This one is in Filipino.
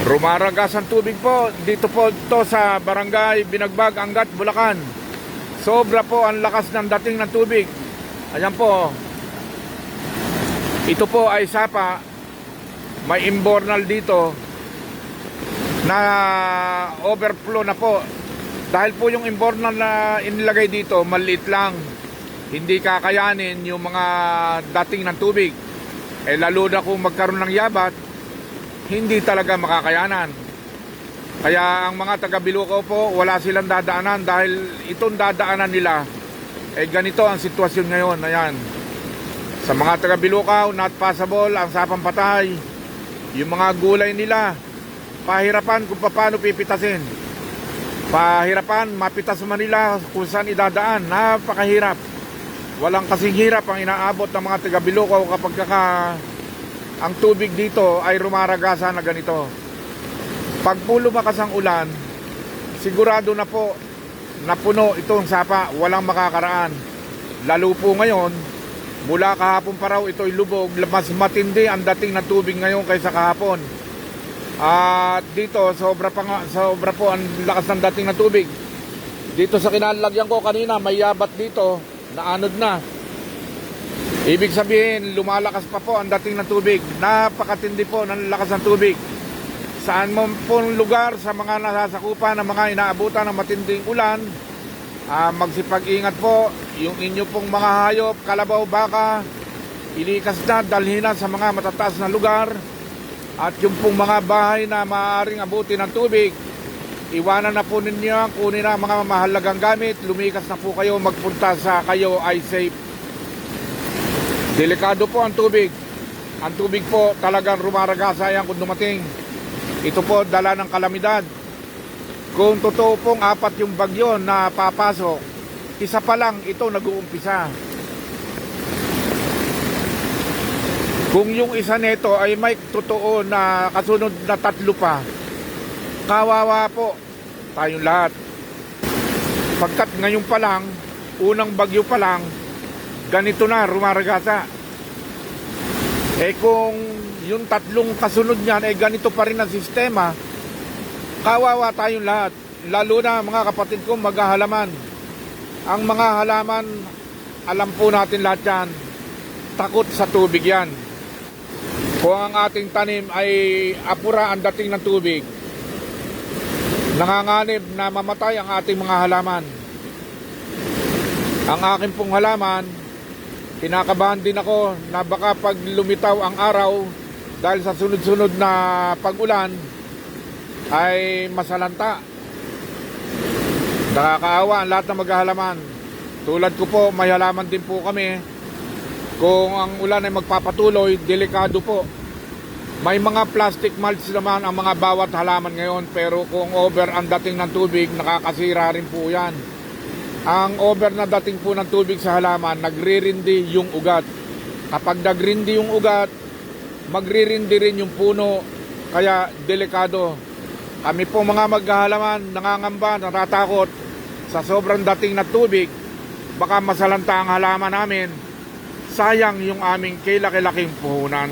Rumaragas ang tubig po. Dito po to sa Barangay Binagbag, Angat, Bulacan. Sobra po ang lakas ng dating ng tubig. Ayan po. Ito po ay sapa. May imbornal dito na overflow na po. Dahil po yung imbornal na inilagay dito, maliit lang. Hindi kakayanin yung mga dating ng tubig. Lalo na kung magkaroon ng yabat, hindi talaga makakayanan. Kaya ang mga taga Bilukaw po, wala silang dadaanan dahil itong dadaanan nila, ganito ang sitwasyon ngayon. Ayan. Sa mga taga Bilukaw, not passable ang sapang patay. Yung mga gulay nila, pahirapan kung paano pipitasin. Pahirapan, mapitas man nila kung saan idadaan. Napakahirap. Walang kasing hirap ang inaabot ng mga taga Bilukaw kapag ang tubig dito ay rumaragasan na ganito. Pag po lumakas ang ulan, sigurado na po napuno itong sapa, walang makakaraan. Lalo po ngayon, mula kahapon pa raw ito'y lubog, mas matindi ang dating ng tubig ngayon kaysa kahapon. At dito, sobra po ang lakas ng dating ng tubig. Dito sa kinalagyan ko kanina, may yabat dito, naanod na. Ibig sabihin, lumalakas pa po ang dating ng tubig. Napakatindi po ng lakas ng tubig. Saan mo pong lugar sa mga nasasakupan ng mga inaabutan ng matinding ulan, magsipag-ingat po. Yung inyo pong mga hayop, kalabaw, baka, ilikas na, dalhin na sa mga matataas na lugar. At yung pong mga bahay na maaaring abutin ng tubig, iwanan na po ninyo, kunin na mga mahalagang gamit, lumikas na po kayo, magpunta sa kayo ay safe. Delikado po ang tubig. Ang tubig po talagang rumaragasa yan kung dumating. Ito po dala ng kalamidad. Kung totoo pong 4 yung bagyo na papasok, isa pa lang ito nag-uumpisa. Kung yung isa nito ay may totoo na kasunod na 3 pa, kawawa po tayong lahat. Pagkat ngayon pa lang, unang bagyo pa lang, ganito na, rumaragasa. Kung yung 3 kasunod niyan, ganito pa rin ang sistema, kawawa tayong lahat. Lalo na mga kapatid ko, maghahalaman. Ang mga halaman, alam po natin lahat yan, takot sa tubig yan. Kung ang ating tanim ay apura ang dating ng tubig, nanganganib na mamatay ang ating mga halaman. Ang aking pong halaman, kinakabahan din ako na baka pag lumitaw ang araw dahil sa sunod-sunod na pag-ulan ay masalanta. Nakakaawa ang lahat ng maghahalaman. Tulad ko po, may halaman din po kami. Kung ang ulan ay magpapatuloy, delikado po. May mga plastic mulch naman ang mga bawat halaman ngayon, pero kung over ang dating ng tubig, nakakasira rin po yan. Ang over na dating po ng tubig sa halaman, nagririndi yung ugat. Kapag nagrindi yung ugat, magririndi rin yung puno, kaya delikado. Kami po mga maghahalaman, nangangamba, natatakot sa sobrang dating na tubig, baka masalanta ang halaman namin, sayang yung aming kilakilaking puhunan.